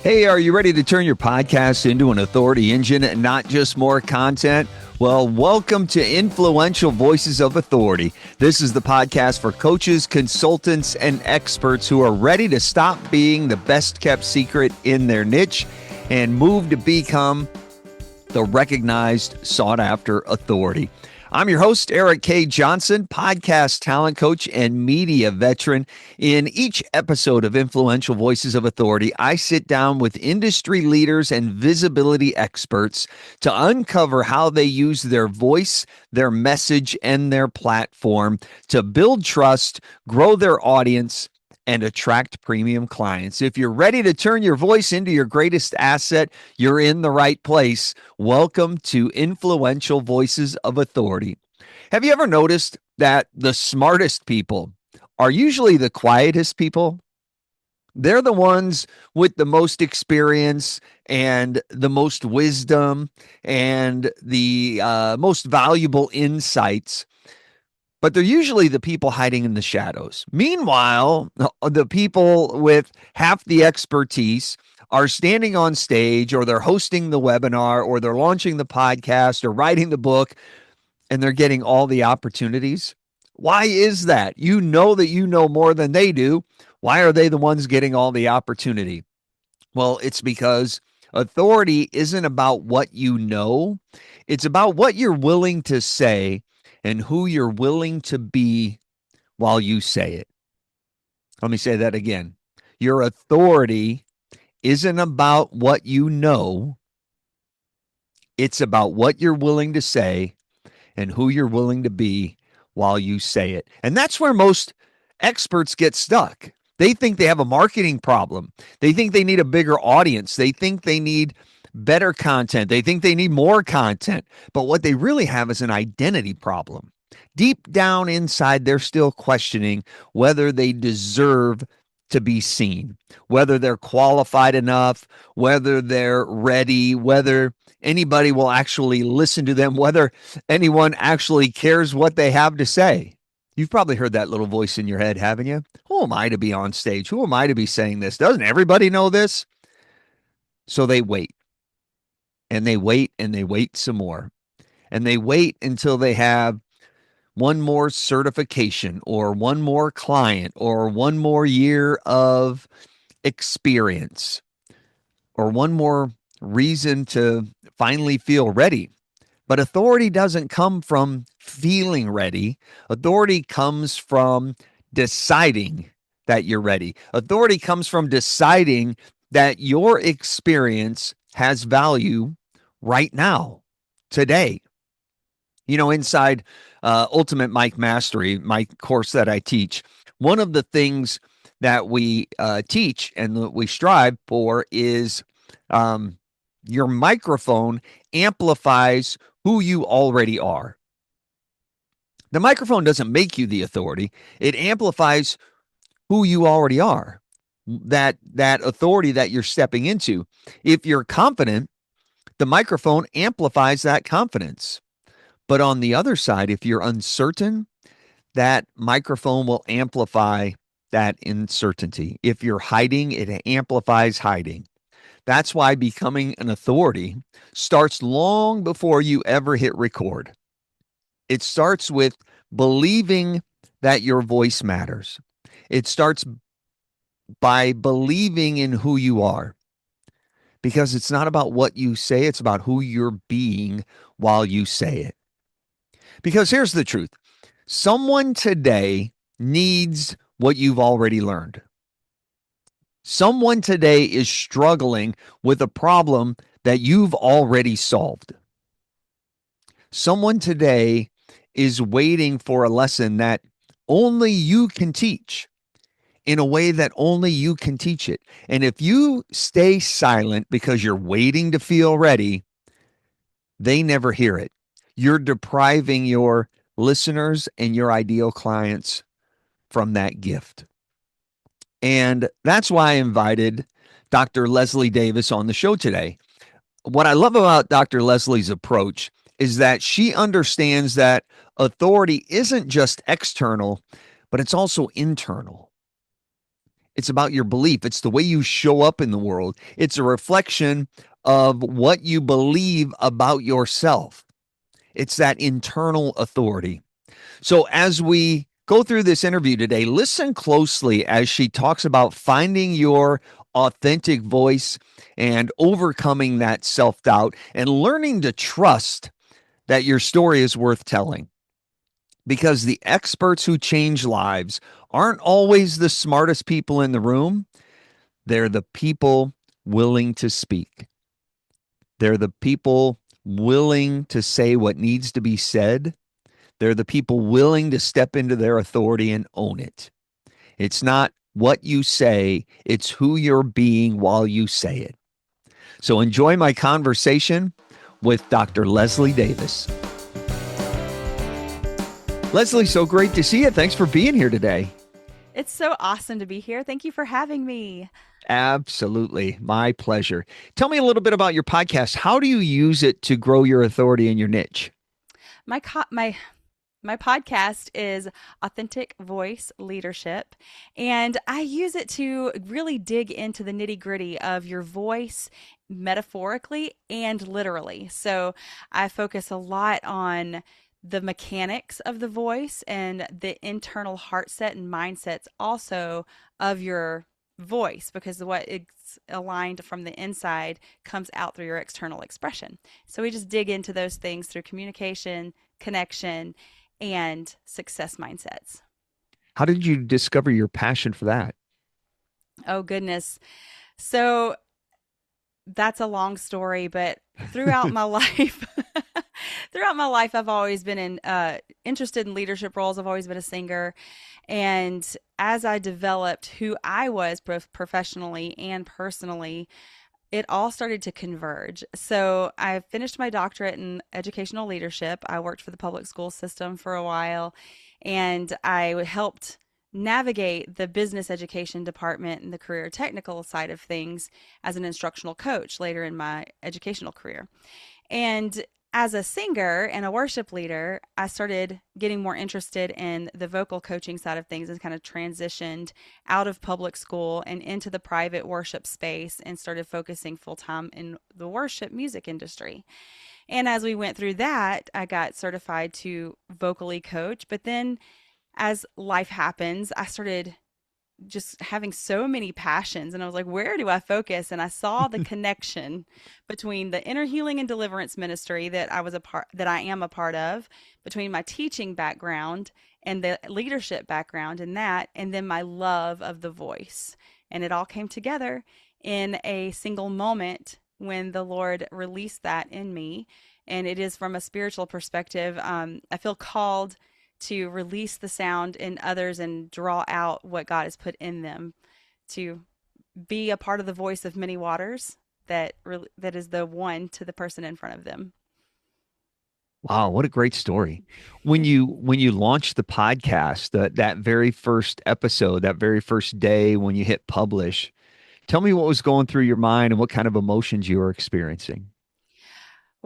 Hey, are you ready to turn your podcast into an authority engine and not just more content? Well, welcome to Influential Voices of Authority. This is the podcast for coaches, consultants, and experts who are ready to stop being the best kept secret in their niche and move to become the recognized, sought after authority. I'm your host, Erik K. Johnson, podcast talent coach and media veteran. In each episode of Influential Voices of Authority, I sit down with industry leaders and visibility experts to uncover how they use their voice, their message, and their platform to build trust, grow their audience, and attract premium clients. If you're ready to turn your voice into your greatest asset, you're in the right place. Welcome to Influential Voices of Authority. Have you ever noticed that the smartest people are usually the quietest people? They're the ones with the most experience and the most wisdom and the most valuable insights. But they're usually the people hiding in the shadows. Meanwhile, the people with half the expertise are standing on stage, or they're hosting the webinar, or they're launching the podcast, or writing the book, and they're getting all the opportunities. Why is that? You know that you know more than they do. Why are they the ones getting all the opportunity? Well, it's because authority isn't about what you know. It's about what you're willing to say and who you're willing to be while you say it. Let me say that again. Your authority isn't about what you know. It's about what you're willing to say and who you're willing to be while you say it. And that's where most experts get stuck. They think they have a marketing problem. They think they need a bigger audience. They think they need better content. They think they need more content. But what they really have is an identity problem. Deep down inside, they're still questioning whether they deserve to be seen, whether they're qualified enough, whether they're ready, whether anybody will actually listen to them, whether anyone actually cares what they have to say. You've probably heard that little voice in your head, haven't you? Who am I to be on stage? Who am I to be saying this? Doesn't everybody know this? So they wait, and they wait, and they wait some more. And they wait until they have one more certification, or one more client, or one more year of experience, or one more reason to finally feel ready. But authority doesn't come from feeling ready. Authority comes from deciding that you're ready. Authority comes from deciding that your experience has value right now, today. You know, inside Ultimate Mic Mastery, my course that I teach, one of the things that we teach and that we strive for is your microphone amplifies who you already are. The microphone doesn't make you the authority. It amplifies who you already are, that authority that you're stepping into. If you're confident, the microphone amplifies that confidence. But on the other side, if you're uncertain, that microphone will amplify that uncertainty. If you're hiding, it amplifies hiding. That's why becoming an authority starts long before you ever hit record. It starts with believing that your voice matters. It starts by believing in who you are, because it's not about what you say, it's about who you're being while you say it. Because here's the truth. Someone today needs what you've already learned. Someone today is struggling with a problem that you've already solved. Someone today is waiting for a lesson that only you can teach in a way that only you can teach it. And if you stay silent because you're waiting to feel ready, they never hear it. You're depriving your listeners and your ideal clients from that gift. And that's why I invited Dr. Leslie Davis on the show today. What I love about Dr. Leslie's approach is that she understands that authority isn't just external, but it's also internal. It's about your belief. It's the way you show up in the world. It's a reflection of what you believe about yourself. It's that internal authority. So, as we go through this interview today, listen closely as she talks about finding your authentic voice and overcoming that self doubt and learning to trust that your story is worth telling. Because the experts who change lives aren't always the smartest people in the room, they're the people willing to speak. They're the people willing to say what needs to be said. They're the people willing to step into their authority and own it. It's not what you say, it's who you're being while you say it. So enjoy my conversation with Dr. Leslie Davis. Leslie, so great to see you. Thanks for being here today. It's so awesome to be here. Thank you for having me. Absolutely. My pleasure. Tell me a little bit about your podcast. How do you use it to grow your authority in your niche? My co- my podcast is Authentic Voice Leadership, and I use it to really dig into the nitty-gritty of your voice metaphorically and literally. So, I focus a lot on the mechanics of the voice and the internal heart set and mindsets also of your voice, because what is aligned from the inside comes out through your external expression. So we just dig into those things through communication, connection, and success mindsets. How did you discover your passion for that? Oh, goodness. So that's a long story, but throughout my life, throughout my life, I've always been interested in leadership roles. I've always been a singer. And as I developed who I was both professionally and personally, it all started to converge. So I finished my doctorate in educational leadership. I worked for the public school system for a while, and I helped navigate the business education department and the career technical side of things as an instructional coach later in my educational career. And as a singer and a worship leader, I started getting more interested in the vocal coaching side of things and kind of transitioned out of public school and into the private worship space and started focusing full time in the worship music industry. And as we went through that, I got certified to vocally coach. But then as life happens, I started just having so many passions, and I was like, where do I focus? And I saw the connection between the inner healing and deliverance ministry that I am a part of, between my teaching background and the leadership background in that, and then my love of the voice. And it all came together in a single moment when the Lord released that in me. And it is from a spiritual perspective. I feel called to release the sound in others and draw out what God has put in them, to be a part of the voice of many waters that is the one to the person in front of them. Wow, what a great story. When you launched the podcast, that very first episode, that very first day when you hit publish, tell me what was going through your mind and what kind of emotions you were experiencing.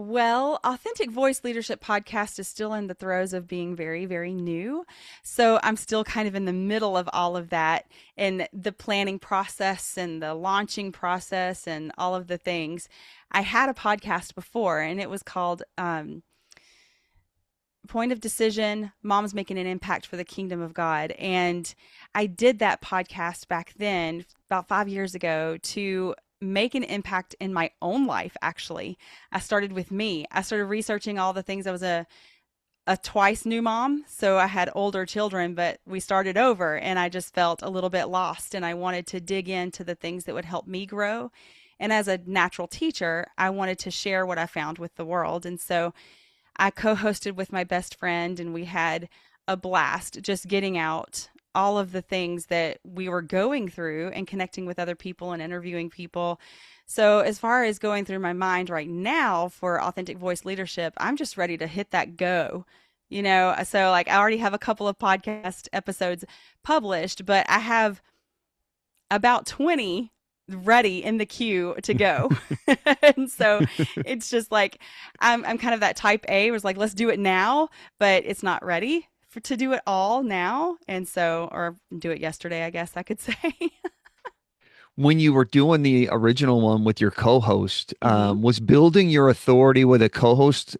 Well, Authentic Voice Leadership Podcast is still in the throes of being very, very new. So I'm still kind of in the middle of all of that and the planning process and the launching process and all of the things. I had a podcast before, and it was called Point of Decision: Moms Making an Impact for the Kingdom of God. And I did that podcast back then, about 5 years ago, to make an impact in my own life. Actually, I started with me. I started researching all the things. I was a twice new mom, so I had older children, but we started over, and I just felt a little bit lost, and I wanted to dig into the things that would help me grow. And as a natural teacher, I wanted to share what I found with the world. And so I co-hosted with my best friend, and we had a blast just getting out all of the things that we were going through and connecting with other people and interviewing people. So as far as going through my mind right now for Authentic Voice Leadership, I'm just ready to hit that go. So like I already have a couple of podcast episodes published, but I have about 20 ready in the queue to go. And so it's just like I'm kind of that type A, was like, let's do it now, but it's not ready to do it all now. And so, or do it yesterday, I guess I could say. when you were doing the original one with your co-host, Hmm. was building your authority with a co-host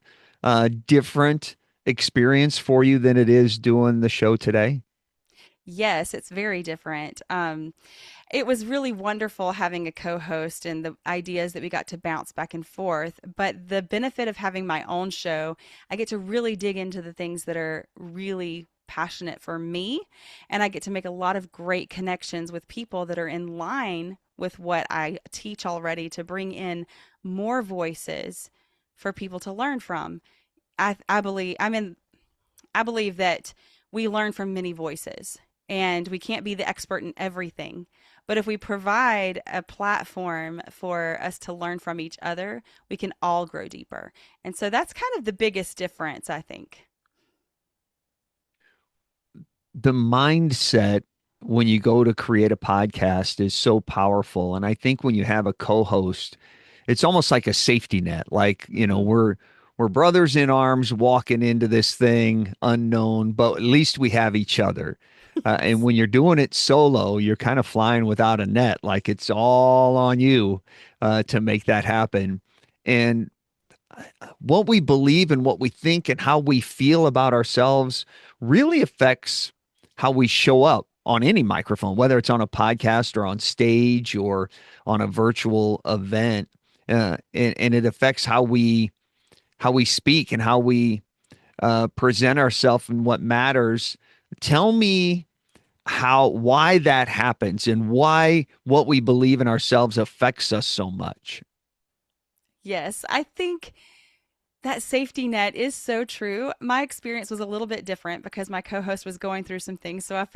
different experience for you than it is doing the show today? Yes, it's very different. It was really wonderful having a co-host and the ideas that we got to bounce back and forth. But the benefit of having my own show, I get to really dig into the things that are really passionate for me. And I get to make a lot of great connections with people that are in line with what I teach already to bring in more voices for people to learn from. I believe, I believe that we learn from many voices and we can't be the expert in everything. But if we provide a platform for us to learn from each other, we can all grow deeper. And so that's kind of the biggest difference, I think. The mindset when you go to create a podcast is so powerful. And I think when you have a co-host, it's almost like a safety net. Like, Hmm. we're brothers in arms walking into this thing unknown, but at least we have each other. And Yes. when you're doing it solo, you're kind of flying without a net. Like it's all on you to make that happen. And what we believe and what we think and how we feel about ourselves really affects how we show up on any microphone, whether it's on a podcast or on stage or on a virtual event. And it affects how we speak and how we present ourselves and what matters. Tell me why that happens and why what we believe in ourselves affects us so much. Yes, I think that safety net is so true. My experience was a little bit different because my co-host was going through some things, so I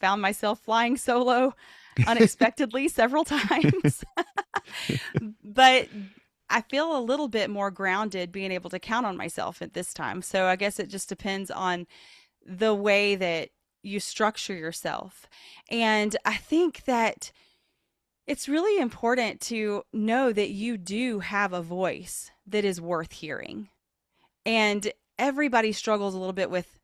found myself flying solo unexpectedly several times. But I feel a little bit more grounded being able to count on myself at this time. So I guess it just depends on the way that you structure yourself. And I think that it's really important to know that you do have a voice that is worth hearing. And everybody struggles a little bit with,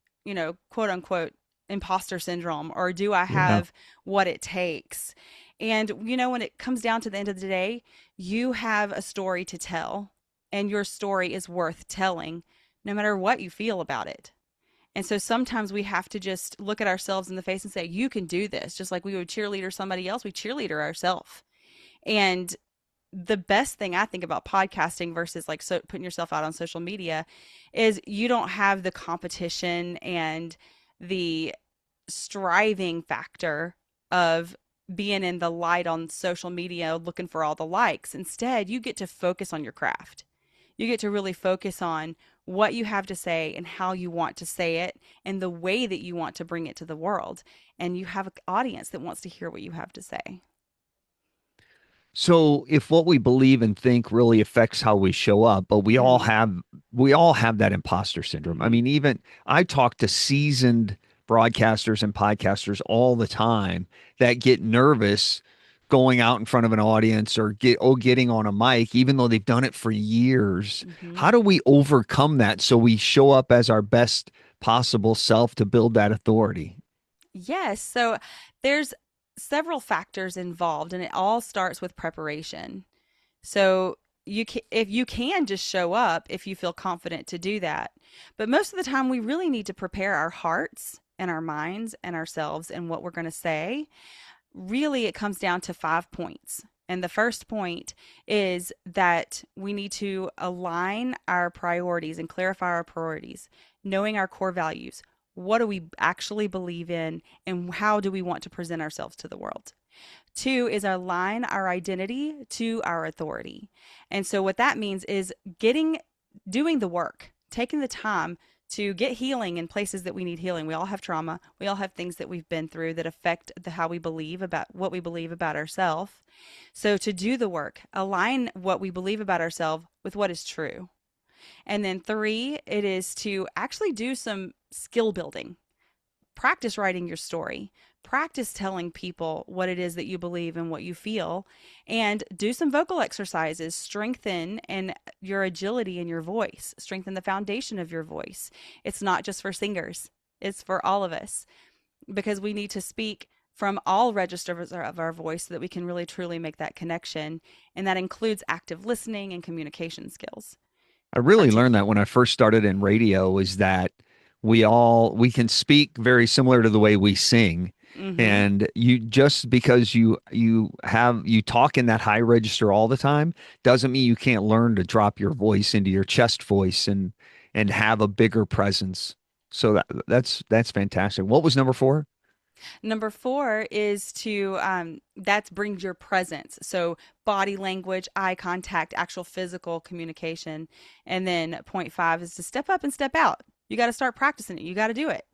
quote unquote, imposter syndrome, or do I Yeah. have what it takes? And, when it comes down to the end of the day, you have a story to tell, and your story is worth telling no matter what you feel about it. And so sometimes we have to just look at ourselves in the face and say, you can do this. Just like we would cheerleader somebody else, we cheerleader ourselves. And the best thing I think about podcasting versus like putting yourself out on social media is you don't have the competition and the striving factor of being in the light on social media looking for all the likes. Instead, you get to focus on your craft. You get to really focus on what you have to say and how you want to say it and the way that you want to bring it to the world. And you have an audience that wants to hear what you have to say. So if what we believe and think really affects how we show up, but Hmm. we all have that imposter syndrome. I Hmm. mean, even I talk to seasoned broadcasters and podcasters all the time that get nervous going out in front of an audience or getting on a mic, even though they've done it for years. Hmm. How do we overcome that so we show up as our best possible self to build that authority? Yes. So there's several factors involved, and it all starts with preparation. So if you can just show up if you feel confident to do that. But most of the time, we really need to prepare our hearts and our minds and ourselves and what we're going to say. Really, it comes down to 5 points. And the first point is that we need to align our priorities and clarify our priorities, knowing our core values. What do we actually believe in, and how do we want to present ourselves to the world? Two is align our identity to our authority. And so what that means is doing the work, taking the time to get healing in places that we need healing. We all have trauma. We all have things that we've been through that affect how we believe about what we believe about ourselves. So to do the work, align what we believe about ourselves with what is true. And then three, it is to actually do some skill building. Practice writing your story, practice telling people what it is that you believe and what you feel, and do some vocal exercises. Strengthen and your agility in your voice, strengthen the foundation of your voice. It's not just for singers, it's for all of us because we need to speak from all registers of our voice so that we can really truly make that connection. And that includes active listening and communication skills. I really Artic- learned that when I first started in radio is that we can speak very similar to the way we sing. mm-hmm. And you just because you talk in that high register all the time doesn't mean you can't learn to drop your voice into your chest voice and have a bigger presence. So that's fantastic. What was number four? Number four is to that brings your presence. So body language, eye contact, actual physical communication. And then point five is to step up and step out. You got to start practicing it. You got to do it.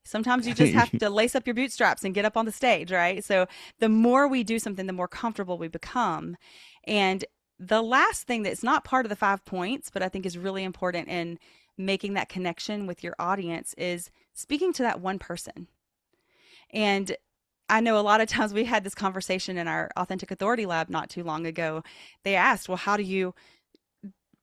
Sometimes you just have to lace up your bootstraps and get up on the stage, right? So the more we do something, the more comfortable we become. And the last thing that's not part of the 5 points, but I think is really important in making that connection with your audience is speaking to that one person. And I know a lot of times we had this conversation in our Authentic Authority Lab not too long ago. They asked, well, how do you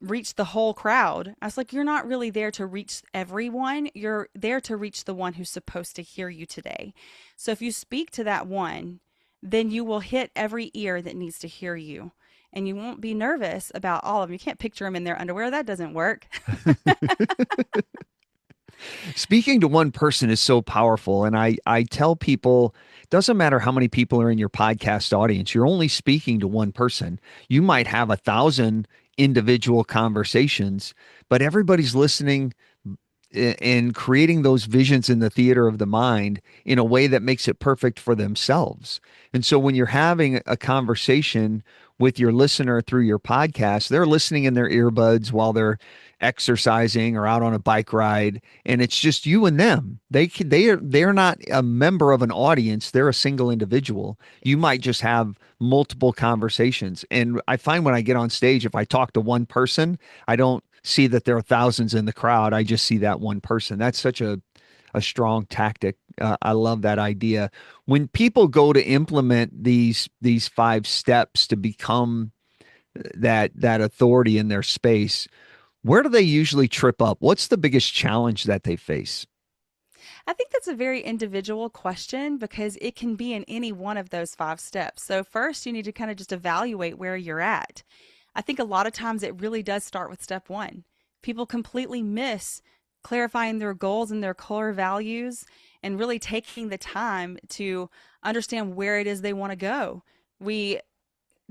reach the whole crowd? I was like, you're not really there to reach everyone. You're there to reach the one who's supposed to hear you today. So if you speak to that one, then you will hit every ear that needs to hear you. And you won't be nervous about all of them. You can't picture them in their underwear. That doesn't work. Speaking to one person is so powerful. And I tell people, doesn't matter how many people are in your podcast audience, you're only speaking to one person. You might have 1,000 individual conversations, but everybody's listening and creating those visions in the theater of the mind in a way that makes it perfect for themselves. And so when you're having a conversation with your listener through your podcast, they're listening in their earbuds while they're exercising or out on a bike ride, and it's just you and them. They're not a member of an audience, they're a single individual. You might just have multiple conversations. And I find when I get on stage, if I talk to one person, I don't see that there are thousands in the crowd. I just see that one person. That's such a strong tactic. I love that idea. When people go to implement these 5 steps to become that authority in their space, where do they usually trip up? What's the biggest challenge that they face? I think that's a very individual question because it can be in any one of those 5 steps. So, first, you need to kind of just evaluate where you're at. I think a lot of times it really does start with step one. People completely miss clarifying their goals and their core values and really taking the time to understand where it is they want to go. We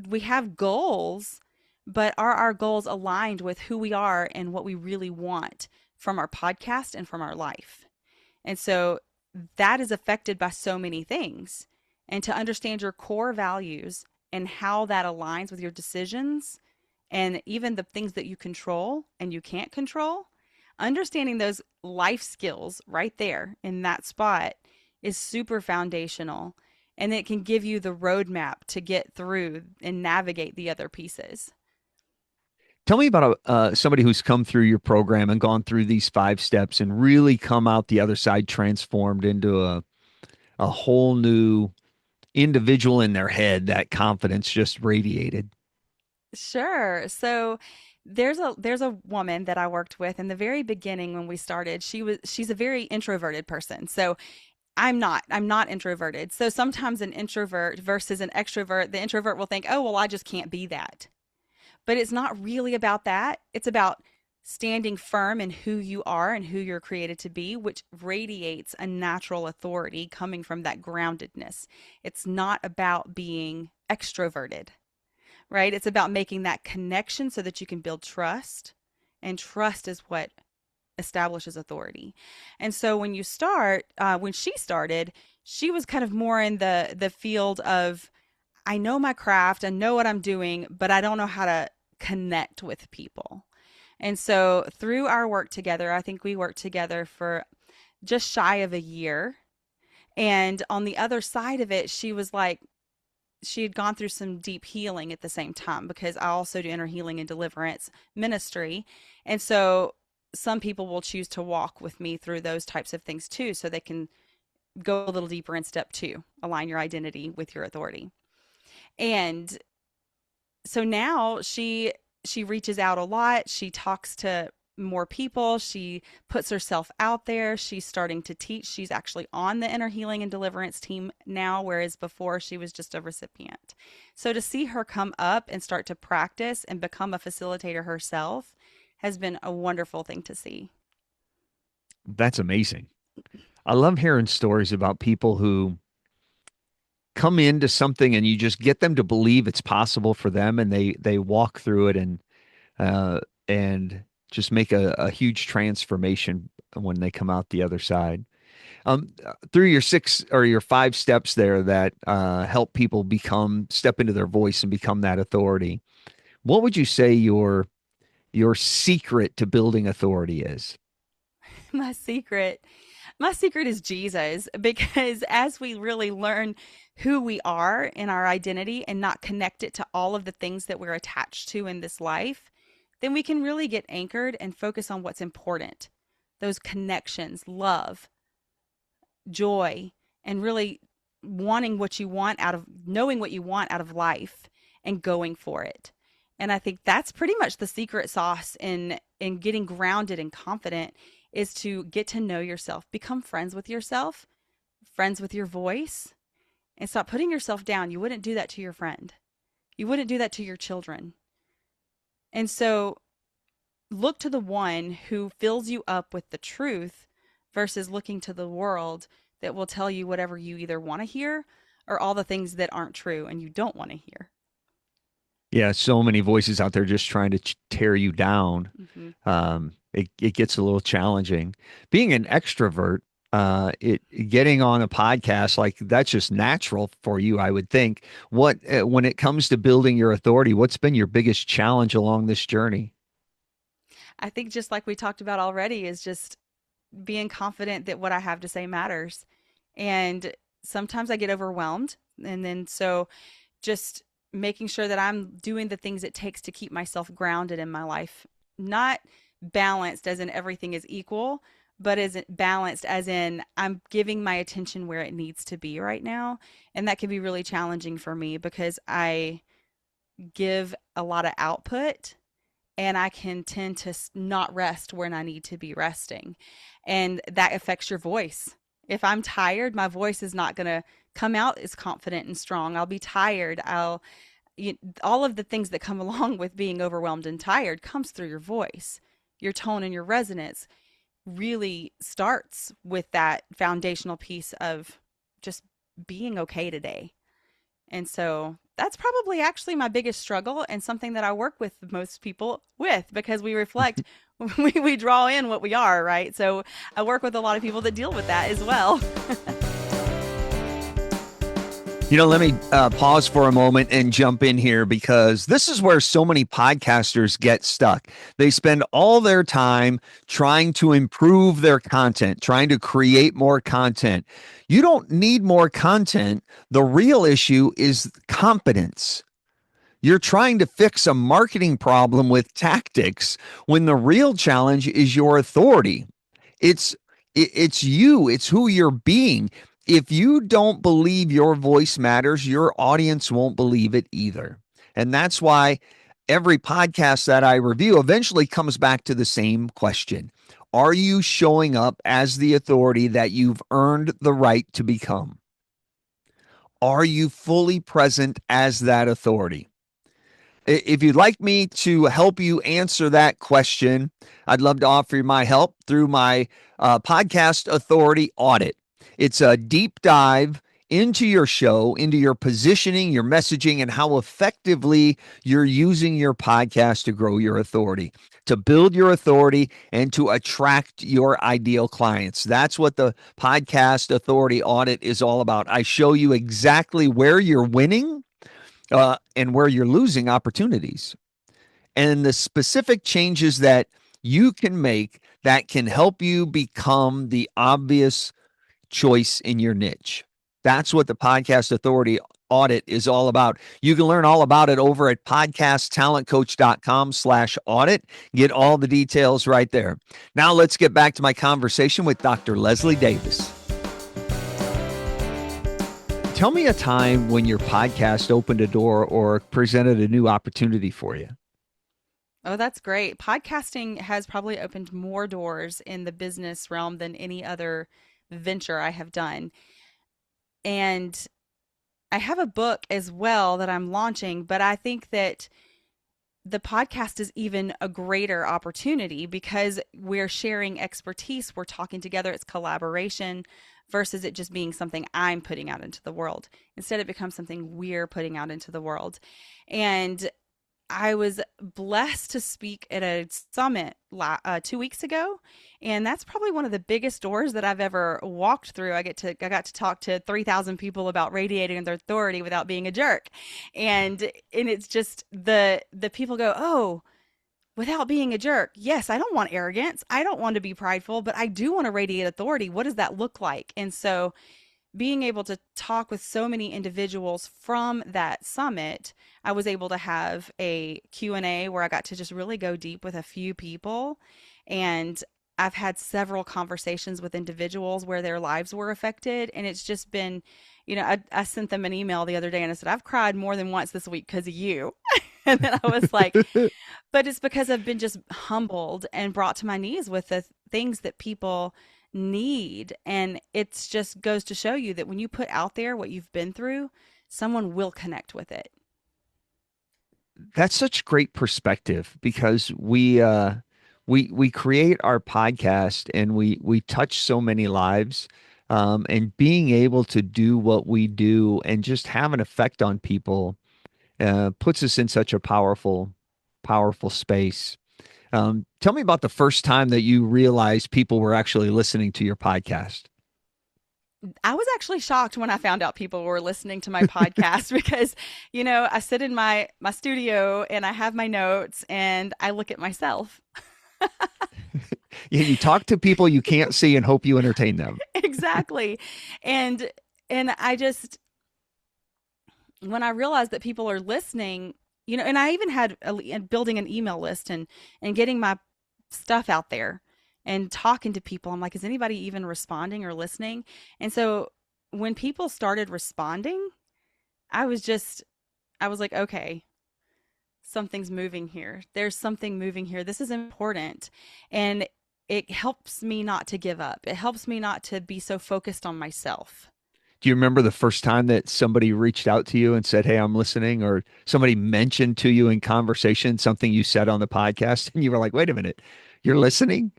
we have goals, but are our goals aligned with who we are and what we really want from our podcast and from our life? And so that is affected by so many things. And to understand your core values and how that aligns with your decisions and even the things that you control and you can't control, understanding those life skills right there in that spot is super foundational. And it can give you the roadmap to get through and navigate the other pieces. Tell me about somebody who's come through your program and gone through these 5 steps and really come out the other side transformed into a whole new individual in their head. That confidence just radiated. Sure. So there's a woman that I worked with in the very beginning when we started. She's a very introverted person. So I'm not introverted. So sometimes an introvert versus an extrovert, the introvert will think, "Oh, well, I just can't be that." But it's not really about that. It's about standing firm in who you are and who you're created to be, which radiates a natural authority coming from that groundedness. It's not about being extroverted, right? It's about making that connection so that you can build trust. And trust is what establishes authority. And so when she started, she was kind of more in the field of, I know my craft, I know what I'm doing, but I don't know how to connect with people. And so through our work together, I think we worked together for just shy of a year. And on the other side of it, she was like, she had gone through some deep healing at the same time because I also do inner healing and deliverance ministry. And so some people will choose to walk with me through those types of things too, so they can go a little deeper in step two, align your identity with your authority. And so now she reaches out a lot. She talks to more people. She puts herself out there. She's starting to teach. She's actually on the inner healing and deliverance team now, whereas before she was just a recipient. So to see her come up and start to practice and become a facilitator herself has been a wonderful thing to see. That's amazing. I love hearing stories about people who come into something and you just get them to believe it's possible for them, and they walk through it uh, and just make a huge transformation when they come out the other side. Through your 6 or your 5 steps there that help people step into their voice and become that authority, what would you say your secret to building authority is? My secret My secret is Jesus, because as we really learn who we are in our identity and not connect it to all of the things that we're attached to in this life, then we can really get anchored and focus on what's important. Those connections, love, joy, and really wanting what you want out of knowing what you want out of life and going for it. And I think that's pretty much the secret sauce in getting grounded and confident, is to get to know yourself, become friends with yourself, friends with your voice, and stop putting yourself down. You wouldn't do that to your friend. You wouldn't do that to your children. And so look to the one who fills you up with the truth versus looking to the world that will tell you whatever you either want to hear or all the things that aren't true and you don't want to hear. Yeah, so many voices out there just trying to tear you down. It gets a little challenging. Being an extrovert, it getting on a podcast, like, that's just natural for you, I would think. What when it comes to building your authority, what's been your biggest challenge along this journey? I think, just like we talked about already, is just being confident that what I have to say matters. And sometimes I get overwhelmed. And then so just making sure that I'm doing the things it takes to keep myself grounded in my life, not balanced as in everything is equal, but as balanced as in I'm giving my attention where it needs to be right now. And that can be really challenging for me because I give a lot of output and I can tend to not rest when I need to be resting. And that affects your voice. If I'm tired, my voice is not going to come out as confident and strong. I'll be tired. All of the things that come along with being overwhelmed and tired comes through your voice. Your tone and your resonance really starts with that foundational piece of just being okay today. And so that's probably actually my biggest struggle, and something that I work with most people with, because we reflect, we draw in what we are, right? So I work with a lot of people that deal with that as well. Let me pause for a moment and jump in here, because this is where so many podcasters get stuck. They spend all their time trying to improve their content, trying to create more content. You don't need more content. The real issue is competence. You're trying to fix a marketing problem with tactics when the real challenge is your authority. It's you. It's who you're being. If you don't believe your voice matters, your audience won't believe it either. And that's why every podcast that I review eventually comes back to the same question. Are you showing up as the authority that you've earned the right to become? Are you fully present as that authority? If you'd like me to help you answer that question, I'd love to offer you my help through my podcast authority audit. It's a deep dive into your show, into your positioning, your messaging, and how effectively you're using your podcast to grow your authority, to build your authority, and to attract your ideal clients. That's what the podcast authority audit is all about. I show you exactly where you're winning and where you're losing opportunities, and the specific changes that you can make that can help you become the obvious choice in your niche. That's what the podcast authority audit is all about. You can learn all about it over at podcasttalentcoach.com/audit. Get all the details right there. Now let's get back to my conversation with Dr. Leslie Davis. Tell me a time when your podcast opened a door or presented a new opportunity for you. Oh, that's great. Podcasting has probably opened more doors in the business realm than any other venture I have done. And I have a book as well that I'm launching, but I think that the podcast is even a greater opportunity because we're sharing expertise, we're talking together, it's collaboration versus it just being something I'm putting out into the world. Instead, it becomes something we're putting out into the world. And I was blessed to speak at a summit 2 weeks ago, and that's probably one of the biggest doors that I've ever walked through. I got to talk to 3,000 people about radiating their authority without being a jerk, and it's just the people go, oh, without being a jerk. Yes, I don't want arrogance. I don't want to be prideful, but I do want to radiate authority. What does that look like? And so being able to talk with so many individuals from that summit, I was able to have a Q&A where I got to just really go deep with a few people. And I've had several conversations with individuals where their lives were affected. And it's just been, I sent them an email the other day and I said, I've cried more than once this week because of you. And then I was like, but it's because I've been just humbled and brought to my knees with the things that people need. And it's just goes to show you that when you put out there what you've been through, someone will connect with it. That's such great perspective because we create our podcast and we touch so many lives, and being able to do what we do and just have an effect on people puts us in such a powerful space. Tell me about the first time that you realized people were actually listening to your podcast. I was actually shocked when I found out people were listening to my podcast because, I sit in my studio and I have my notes and I look at myself. You talk to people you can't see and hope you entertain them. Exactly. And I just when I realized that people are listening, and I even had building an email list and getting my stuff out there and talking to people. I'm like, is anybody even responding or listening? And so when people started responding, I was just I was like, okay, something's moving here. There's something moving here. This is important. And it helps me not to give up. It helps me not to be so focused on myself. Do you remember the first time that somebody reached out to you and said, "Hey, I'm listening," or somebody mentioned to you in conversation something you said on the podcast and you were like, "Wait a minute, you're listening?"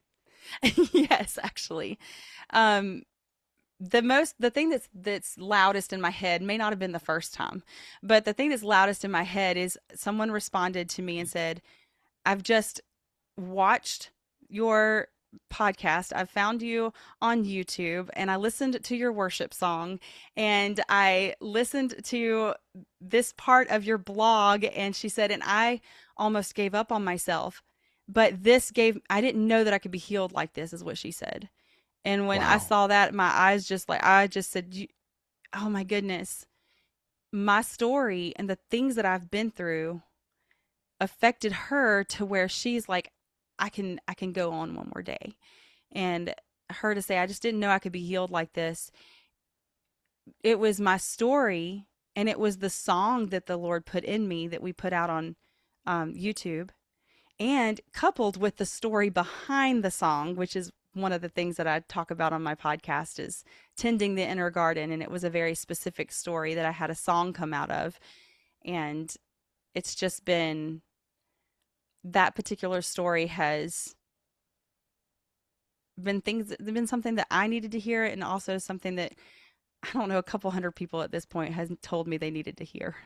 Yes, actually. Um, the thing that's loudest in my head may not have been the first time, but the thing that's loudest in my head is someone responded to me and said, I've just watched your podcast. I've found you on YouTube and I listened to your worship song and I listened to this part of your blog. And she said, and I almost gave up on myself, but I didn't know that I could be healed like this, is what she said. And when I Wow. saw that, my eyes just like, I just said, oh my goodness, my story and the things that I've been through affected her to where she's like, I can go on one more day. And her to say, I just didn't know I could be healed like this. It was my story and it was the song that the Lord put in me that we put out on YouTube, and coupled with the story behind the song, which is one of the things that I talk about on my podcast is tending the inner garden. And it was a very specific story that I had a song come out of. And it's just been that particular story has been something that I needed to hear, and also something that I don't know, a couple hundred people at this point has told me they needed to hear.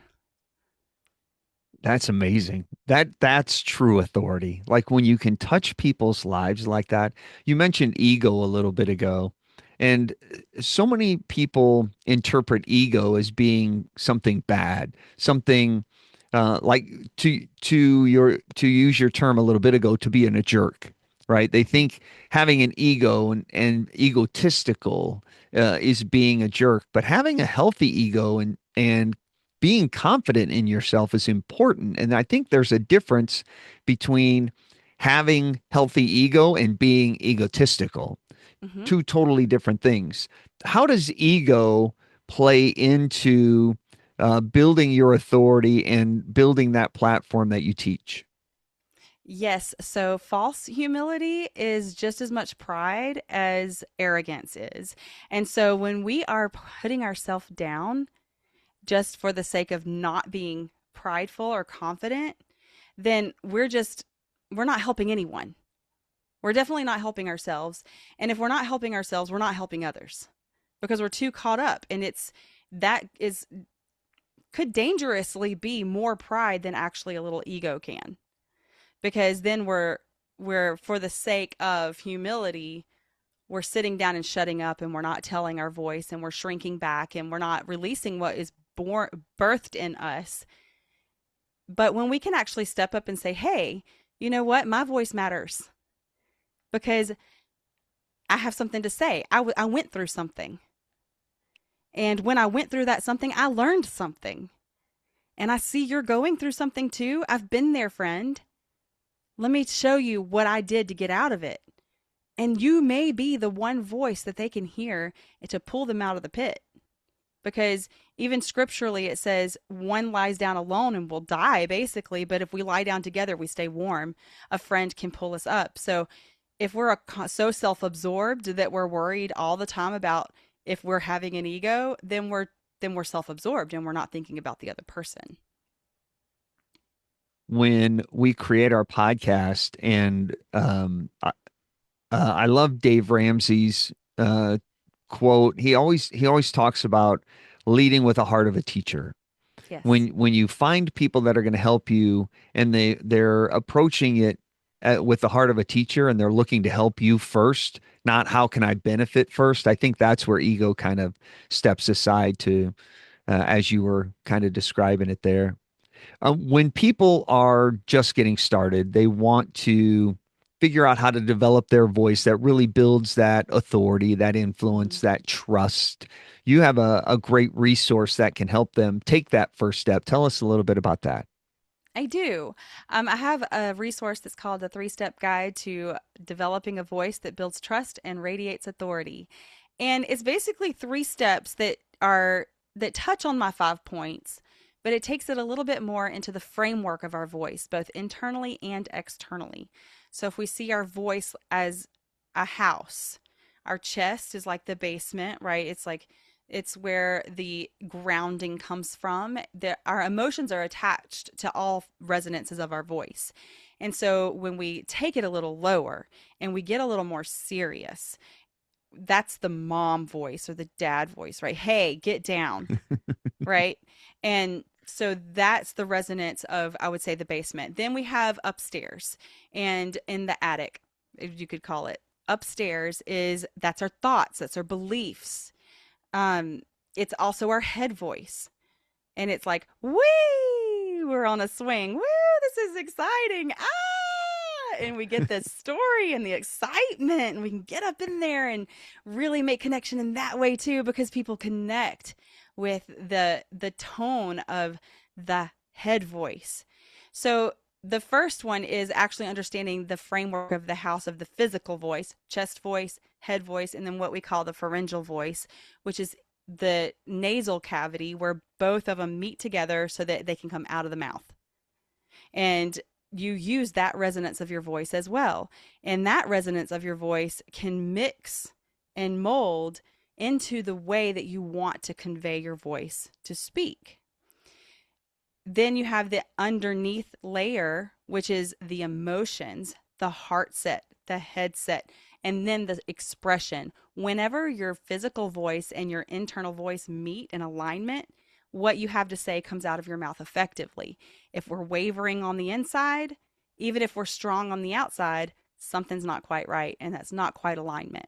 That's amazing. That's true authority. Like when you can touch people's lives like that. You mentioned ego a little bit ago, and so many people interpret ego as being something bad, something like to use your term a little bit ago, to being a jerk, right? They think having an ego and egotistical is being a jerk, but having a healthy ego and being confident in yourself is important. And I think there's a difference between having healthy ego and being egotistical, Hmm. two totally different things. How does ego play into building your authority and building that platform that you teach? Yes. So false humility is just as much pride as arrogance is. And so when we are putting ourselves down just for the sake of not being prideful or confident, then we're not helping anyone. We're definitely not helping ourselves. And if we're not helping ourselves, we're not helping others because we're too caught up. And that is could dangerously be more pride than actually a little ego can. Because then we're for the sake of humility, we're sitting down and shutting up and we're not telling our voice and we're shrinking back and we're not releasing what is birthed in us. But when we can actually step up and say, hey, you know what? My voice matters because I have something to say. I went through something. And when I went through that something, I learned something. And I see you're going through something too. I've been there, friend. Let me show you what I did to get out of it. And you may be the one voice that they can hear to pull them out of the pit. Because even scripturally, it says one lies down alone and will die, basically. But if we lie down together, we stay warm. A friend can pull us up. So if we're so self-absorbed that we're worried all the time about if we're having an ego, then we're self-absorbed and we're not thinking about the other person. When we create our podcast, and I love Dave Ramsey's quote. He always talks about leading with the heart of a teacher. Yes. When you find people that are going to help you, and they're approaching it with the heart of a teacher, and they're looking to help you first, not how can I benefit first. I think that's where ego kind of steps aside to, as you were kind of describing it there. When people are just getting started, they want to figure out how to develop their voice that really builds that authority, that Mhm. influence, that trust. You have a great resource that can help them take that first step. Tell us a little bit about that. I do. I have a resource that's called the 3-Step Guide to Developing a Voice That Builds Trust and Radiates Authority. And it's basically 3 steps that touch on my 5 points, but it takes it a little bit more into the framework of our voice, both internally and externally. So if we see our voice as a house, our chest is like the basement, right? It's where the grounding comes from. Our emotions are attached to all resonances of our voice. And so when we take it a little lower and we get a little more serious, that's the mom voice or the dad voice, right? Hey, get down, right? And so that's the resonance of, I would say, the basement. Then we have upstairs and in the attic, if you could call it. Upstairs that's our thoughts, that's our beliefs. um, it's also our head voice. And it's like, wee, we're on a swing. Woo, this is exciting. Ah, and we get this story and the excitement, and we can get up in there and really make connection in that way too, because people connect with the tone of the head voice. So the first one is actually understanding the framework of the house of the physical voice, chest voice, head voice, and then what we call the pharyngeal voice, which is the nasal cavity where both of them meet together so that they can come out of the mouth. And you use that resonance of your voice as well. And that resonance of your voice can mix and mold into the way that you want to convey your voice to speak. Then you have the underneath layer, which is the emotions, the heart set, the head set, and then the expression. Whenever your physical voice and your internal voice meet in alignment, what you have to say comes out of your mouth effectively. If we're wavering on the inside, even if we're strong on the outside, something's not quite right, and that's not quite alignment.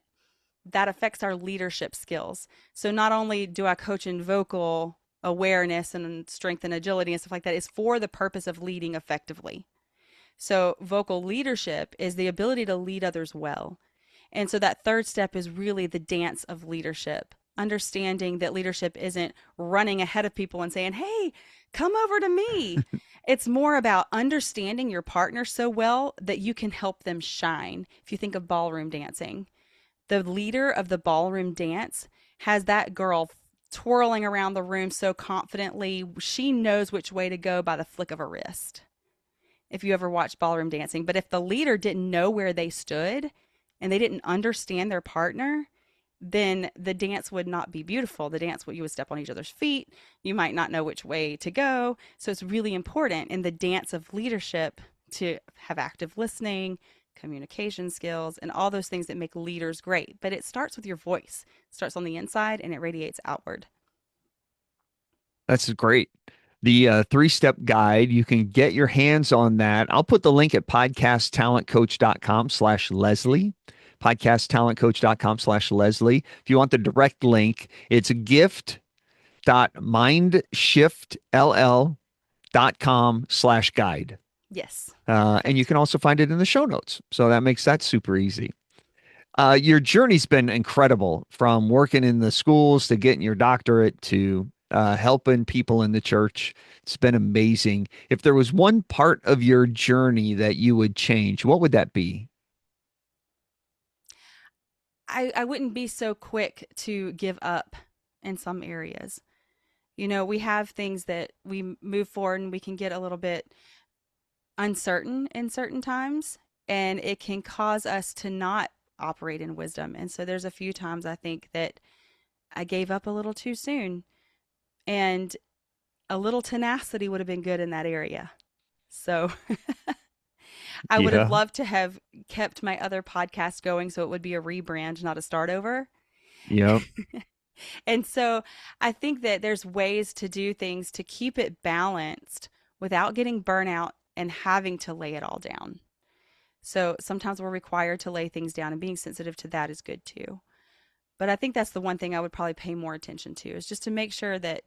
That affects our leadership skills. So not only do I coach in vocal awareness and strength and agility and stuff like that, is for the purpose of leading effectively. So vocal leadership is the ability to lead others well. And so that third step is really the dance of leadership, understanding that leadership isn't running ahead of people and saying, hey, come over to me. It's more about understanding your partner so well that you can help them shine. If you think of ballroom dancing, the leader of the ballroom dance has that girl twirling around the room so confidently. She knows which way to go by the flick of her wrist. if you ever watched ballroom dancing. But if the leader didn't know where they stood and they didn't understand their partner, then the dance would not be beautiful. The dance, you would step on each other's feet. You might not know which way to go. So it's really important in the dance of leadership to have active listening, communication skills, and all those things that make leaders great. But it starts with your voice. It starts on the inside and it radiates outward. That's great. The 3-step guide, you can get your hands on that. I'll put the link at podcasttalentcoach.com/Leslie. Podcasttalentcoach.com/Leslie. If you want the direct link, it's gift.mindshifttll.com/guide. Yes. And you can also find it in the show notes. So that makes that super easy. Your journey's been incredible, from working in the schools to getting your doctorate to helping people in the church. It's been amazing. If there was one part of your journey that you would change, what would that be? I wouldn't be so quick to give up in some areas. We have things that we move forward and we can get a little bit uncertain in certain times, and it can cause us to not operate in wisdom. And so there's a few times I think that I gave up a little too soon, and a little tenacity would have been good in that area. So I would have loved to have kept my other podcast going, so it would be a rebrand, not a start over. Yep. And so I think that there's ways to do things to keep it balanced without getting burnout and having to lay it all down. So sometimes we're required to lay things down, and being sensitive to that is good too. But I think that's the one thing I would probably pay more attention to, is just to make sure that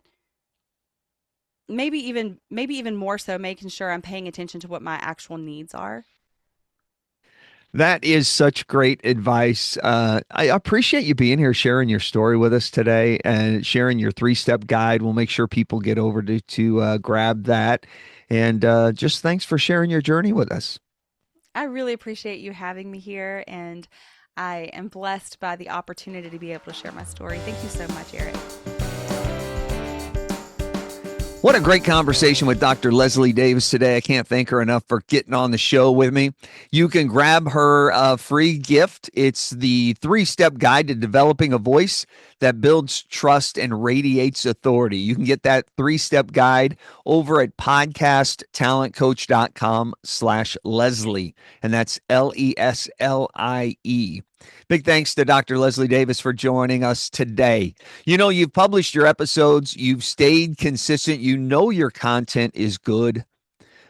maybe even more so, making sure I'm paying attention to what my actual needs are. That is such great advice. I appreciate you being here, sharing your story with us today and sharing your 3-step guide. We'll make sure people get over to grab that. And just thanks for sharing your journey with us. I really appreciate you having me here, and I am blessed by the opportunity to be able to share my story. Thank you so much, Erik. What a great conversation with Dr. Leslie Davis today. I can't thank her enough for getting on the show with me. You can grab her free gift. It's the 3-step guide to developing a voice that builds trust and radiates authority. You can get that 3-step guide over at podcasttalentcoach.com/Leslie. And that's LESLIE. Big thanks to Dr. Leslie Davis for joining us today. You've published your episodes. You've stayed consistent. Your content is good,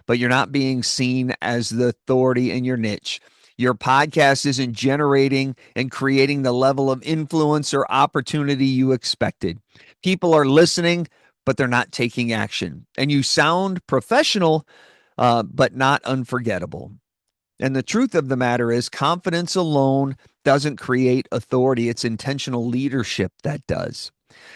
but you're not being seen as the authority in your niche. Your podcast isn't generating and creating the level of influence or opportunity you expected. People are listening, but they're not taking action. And you sound professional, but not unforgettable. And the truth of the matter is, confidence alone doesn't create authority. It's intentional leadership that does.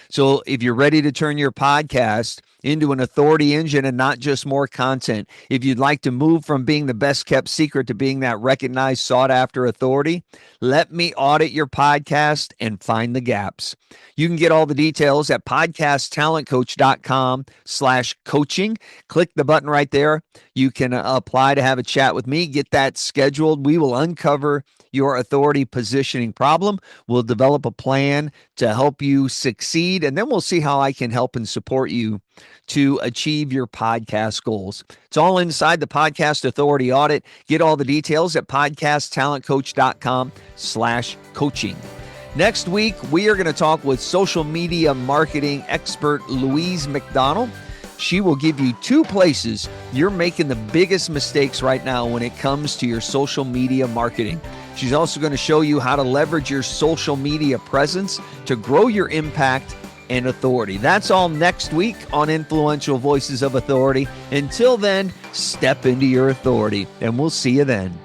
So if you're ready to turn your podcast into an authority engine and not just more content, if you'd like to move from being the best kept secret to being that recognized, sought after authority, let me audit your podcast and find the gaps. You can get all the details at podcasttalentcoach.com/coaching. Click the button right there. You can apply to have a chat with me, get that scheduled. We will uncover your authority positioning problem. We'll develop a plan to help you succeed, and then we'll see how I can help and support you to achieve your podcast goals. It's all inside the Podcast Authority Audit. Get all the details at podcasttalentcoach.com/coaching. Next week, we are going to talk with social media marketing expert Louise McDonald. She will give you 2 places you're making the biggest mistakes right now when it comes to your social media marketing. She's also going to show you how to leverage your social media presence to grow your impact and authority. That's all next week on Influential Voices of Authority. Until then, step into your authority, and we'll see you then.